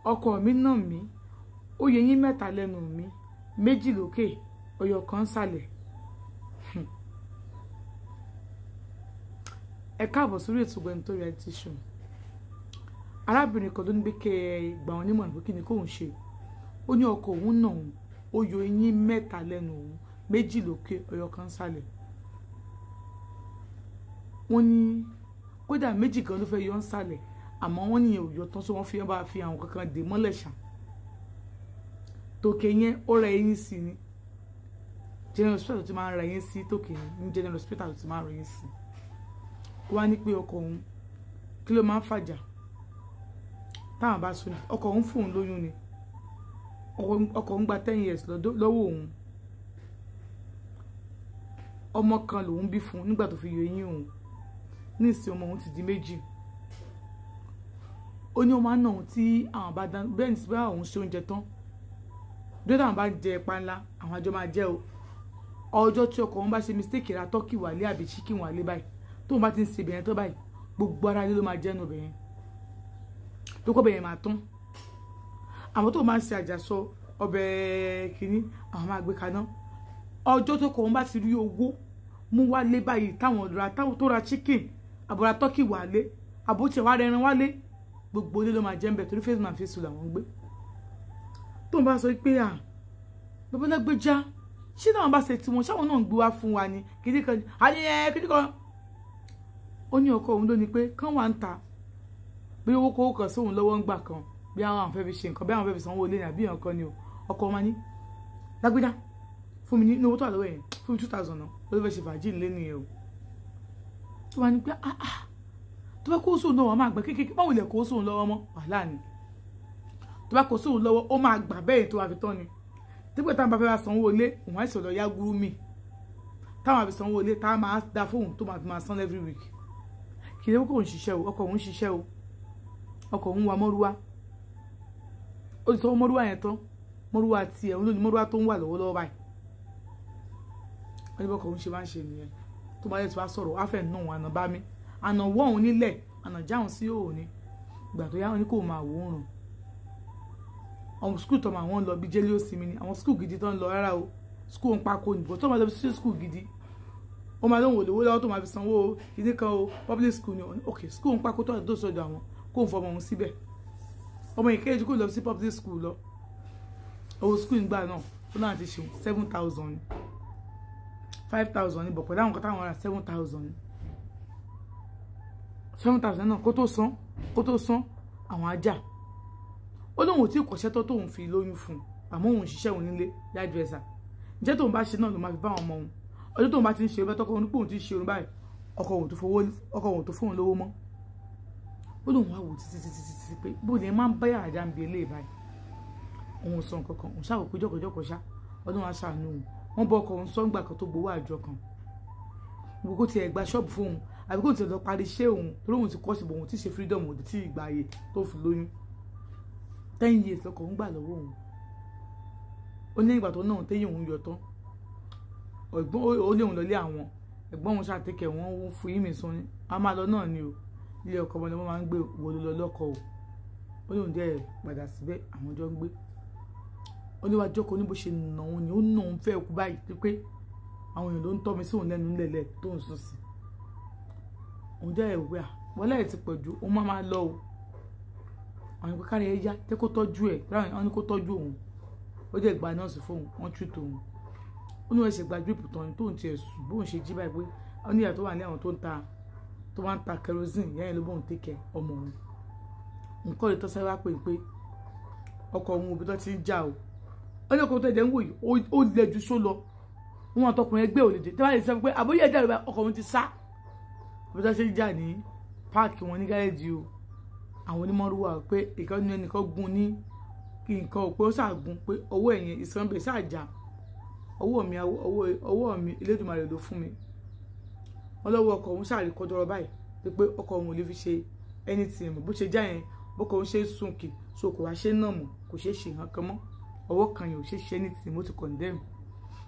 ọkọ mi nà mí ó yẹ yín mẹ́ta lẹ́nu mi méjì lókè ọyọ kan sàlẹ̀. Ẹ káàbọ̀ sórí ètò Gbẹ̀ntórí reality show. Arábìnrin kan ló ní pé kẹ́ gbà wọ́n nímọ̀ràn pé kí ni kóun ṣe. Ó ní ọkọ òun náà ó yọ eyín mẹ́ta lẹ́nu òun méjì lókè ọyọ kan sàlẹ̀. Wọ́n ní kódà méjì kan ló fẹ́ yọ ń sàlẹ̀ àmọ́ wọ́n ní òyọ tán so wọ́n fi bá fi àwọn kankan dè mọ́lẹ̀ ṣá. Tòkè yẹn ó ra eyín sí ni. General hospital ti máa ń ra eyín sí tòkè ní general hospital ti máa ń ra eyín sí. Wá ní pé ọkọ òun kí ló máa ń fàjà táwọn bá sọ ọkọ òun fún òun lóyún ni ọkọ òun gba 10 years lọ́wọ́ òun ọmọ kan lòun bí fún nígbà tó fi yọ eyín òun ní ìsìn ọmọ òun ti di méjì. Ó ní ọmọ náà tí àwọn bá dán bẹ́ẹ̀ ní sí bá òun ṣe oúnjẹ tán bí táwọn bá jẹ ẹ̀pà ńlá àwọn àjọ máa jẹ o ọjọ́ tí ọkọ òun bá ṣe mistake ra tọ́kì wálé àbí chicken wálé báyìí tó bá ti ń ṣe bẹ̀yẹn tó báyìí gbogbo ara ló máa jẹ́nu bẹ̀yẹn tó kọ́ bẹ̀yẹn máa tán. Àwọn tó máa ń ṣe àjàsọ ọbẹ̀ kìíní àwọn máa gbé kaná ọjọ́ tó kọ́ wọn bá ti rí owó mú wálé báyìí táwọn tó ra chicken àbúrà tọ́kì wálé àbótiẹ̀ wá rẹran wálé gbogbo ilé ló máa jẹ́ ń bẹ̀ torí face man face làwọn gbé. tó ń bá sọ pé babalágbèjà ṣé táwọn bá ṣe tiwọn ṣáwọn náà ń gbé wá fún wa ni kìdíkan àníyàn kìdíkan. Ó ní ọkọ òun ló ní pé kán wà ń ta bí owó kówó kan sóhun lọ́wọ́ ń gbà kan bí àwọn àfẹ́ fi ṣe nǹkan bí àwọn àfẹ́ fi sanwó ilé ní àbí nǹkan ni o ọkọ ọmọ ní lágbèjà fún mi ní owó tó wà lọ́wọ́ yẹn fún mi 2000 náà ó ló fẹ́ ṣe fàájì nílé nìyẹn o. tó bá ní pé tó bá kó sóhun lọ́wọ́ máa gbà kékeré báwo lè kó sóhun lọ́wọ́ mọ́ wàhálà ni tó bá kó sóhun lọ́wọ́ ó máa gbà bẹ́ẹ̀ tó wà fi tán ni dípò táwọn bá fẹ́ wá sanwó ilé òun àìsàn lọ yá gúrú mi táwọn àfi sanwó ilé táwọn máa dá fóun tó máa san every week kì í ṣe kó ń ṣiṣẹ́ o ọkọ òun ṣiṣẹ́ o ọkọ òun wa mọ́rúwá ó ti sọ mọ́rúwá yẹn tán mọ́rúwá tiẹ̀ òun ló ní mọ́rúwá tó ń wà lọ́wọ́lọ́wọ́ báyìí wọ́n ní bọ́kọ̀ òun ṣe máa ń ṣe nìyẹn tó bá yẹ tí wàá sọ̀rọ̀ wàá fẹ́ nù wọn àná bá mi àná wọ́ òun nílẹ̀ àná jáwọn sí òun ní ìgbà tó yá wọn ní kó máa wò ó rùn àwọn skul tó máa wọn lọ bí jẹ́lí òsì mi ni àwọn skul gidi tó ń lọ rárá o skul ń pakó nìbọn tó máa lọ sí skul gidi ó máa lóhùn olówó lọ́wọ́ tó máa fi sanwó ìdí kan o public school ni ok school ń pákó tó àdó sọ́dọ̀ àwọn kó ń fọmọ òun síbẹ̀ ọmọ ìkéjì kò lọ sí public school lọ owó school ìgbà náà ó náà ti ṣe 7,000 ni 5,000 ni bọ̀ pẹ̀lú àwọn kan táwọn ra 7,000 ni 7,000 náà kó tó san àwọn ajá ó lóhùn ò tí kọ̀ṣẹ́ tó tóun fi lóyún fún un àmọ́ òun ṣiṣẹ́ òun nílé yájúẹ̀sà ǹjẹ́ tóun bá ṣe náà ló máa fi bá àwọn ọmọ òun ọjọ́ tóun bá ti ń ṣe ọbẹ̀ tọkọ onípò òun ti ṣe orun báyìí ọkọ òun tó fóun lówó mọ́ ó lóun wá wò títí pé bó ni ẹ máa ń bá yàrá já ń bi eléyìí báyìí òun sọ nǹkan kan òun ṣàwò pé jọkọjọkọ ṣá ọdún wa ṣàánú òun wọn bọ ọkọ òun sọǹgbà kan tó gbowó àjọ kan gbogbo kó tiẹ̀ gba ṣọ́ọ̀bù fóun àbí kó tiẹ̀ lọ parí iṣẹ́ òun torí òun ti kọ́ sí bò òun ti ṣe freedom òun ti ìgbà ayé tó fi lóyún 10 years lọkọ òun gbà lọ́wọ́ òun ó ní ìgbà tó náà téyìn òun yọ tán ẹ̀gbọ́n ó léun lọlé àwọn ẹ̀gbọ́n òun ṣàtẹkẹ wọn fún yín mi sún ni a máa lọ náà ni o ilé ọkọ ọmọ lọmọ máa ń gbé wo ló lọ lọkọ o ó léun dẹ padà síbẹ̀ àwọn jọ ń gbé ó ní wàá jókòó ní bó ṣe nà òun ni ó nà òun fẹ́ kú báyìí pé àwọn èèyàn ló ń tọ́ mi sí òun lẹ́nu ńlẹ̀lẹ̀ tó ń sùn sí òun jẹ́ ìwé wọlé ẹ̀ ti pọ̀ ju òun máa lọ o àwọn ìpè kárí ẹ yá tẹ́ kó tọ́jú ẹ̀ láwọn ní kó tọ́jú òun ó jẹ́ ìgbà nọ́ọ̀sì fóun wọ́n tú tòun ó ní wọ́n ṣe gba drip tán tó ń tiẹ̀ sùn bóun ṣe jí báyìí pé ó ní ìyá tó wà ní àwọn tó máa ń ta kerosene ìyá yẹn ló bóun tẹ́kẹ̀ ọmọ òun nǹkan lè tọ́sẹ́ wá pé ọkọ òun òbí tó ti ń jà o ó ní ọkọ tó ẹ̀jẹ̀ ń wò yìí ó lẹ̀ ju só lọ wọn àtọkùnrin ẹgbẹ́ òlèdè tí wọ́n lè sọ pé àbóyè ẹ̀jẹ̀ rẹ̀ ọkọ òun ti sá òbí tó ṣe ń jà ní páàkì wọn ní gáréjì o àwọn onímọ̀rúwà pé ìkànnì ẹnìkan gun ní nǹkan ò pé ó ṣàgùn pé owó ẹ̀yìn ìsanbẹ̀ ṣàjà ọwọ́ mi Elédùmarè ló fún mi ọlọ́wọ́ ọkọ̀ òun ṣàrí kọjọrọ báyìí pé ọkọ̀ òun ò lè fi ṣe anything mọ̀ bó ṣe já yẹn bọ́kọ̀ òun ṣe é súnkì so kò wá ṣe náà mọ̀ kò ṣe é ṣe nǹkan kan mọ́ ọwọ́ kan yẹn ò ṣe é ṣe anything mo ti condemn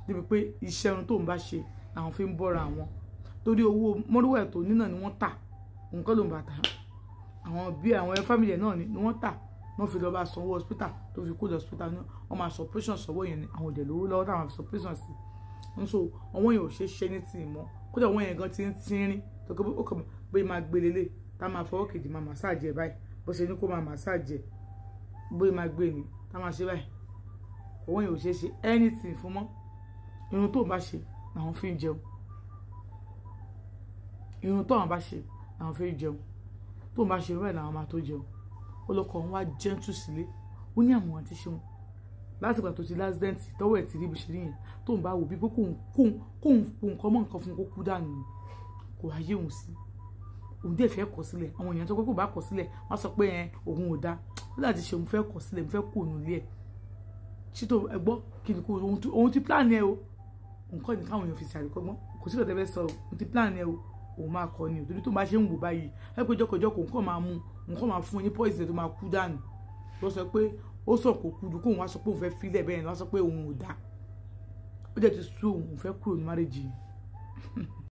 débi pé iṣẹ́ irun tó ń bá ṣe làwọn fi ń bọ́ra àwọn torí owó mọ́rúwẹ̀ tó ní náà ni wọ́n tà nǹkan ló ń bàtà àwọn bí àwọn fámìlì náà ni wọ́n tà wọ́n fi lọ bá sanwó hospital tó fi kó lọ hospital náà wọ́n máa sọ operation sọ́wọ́ yẹn ni àwọn òdẹ̀ lówó lọ́wọ́ táwọn fi sọ operation sí i so ọwọ́ yẹn ò ṣe é ṣe ní tì í mọ́ kódà ọwọ́ yẹn gan ti ń tínrín tó kọ́ ó kàn bóyá máa gbé lélẹ̀ tá máa fọwọ́ kejì máa massage ẹ̀ báyìí bó ṣe ní kó máa massage ẹ̀ bóyá máa gbé ni tá máa ṣe báyìí ọwọ́ yẹn ò ṣe é ṣe anything fún mọ́ irun tó bá ṣe làwọn fi ń jẹun irun tó àwọn bá ṣe làwọn fi ń jẹun tó bá ṣe irú ẹ̀ làwọn máa tó jẹun olùkọ́ wọn wá gentle sílé ó ní àwọn àti ṣeun láti ìgbà tó ti l'accident tọ́wọ́ ẹ̀ ti rí bí ṣe rí yẹn tó ń bá wò bí pé kóun po nǹkan mọ́ nǹkan fún kó kú dànù kò ayé òun sí òun dẹ̀ fẹ́ kọ̀ sílẹ̀ àwọn èèyàn tó pé kò bá kọ̀ sílẹ̀ wọ́n sọ pé òun ò dáa ó láti ṣe òun fẹ́ kọ̀ sílẹ̀ òun fẹ́ kó òun ilé ẹ̀ ṣítò ẹgbọ́ kí ni kò òun ti plan ẹ o nǹkan ní káwọn èèyàn fi ṣàríkọ́gbọ́n kò sí ìkọ̀tẹ́ fẹ́ sọ òun ti plan ẹ o òun máa kọ ni òtòdí tó bá ṣe ń wò báyìí ẹ pé jọkọjọkọ nǹkan máa mú nǹkan máa fún un ní poison tó máa kú dànù lọ sọ pé ó sọ kò kú ju kóun wá sọ pé òun fẹ́ filẹ̀ bẹ́ẹ̀ ni wá sọ pé òun ò dáa ó jẹ́ ti sú òun fẹ́ kúrò ní márèjì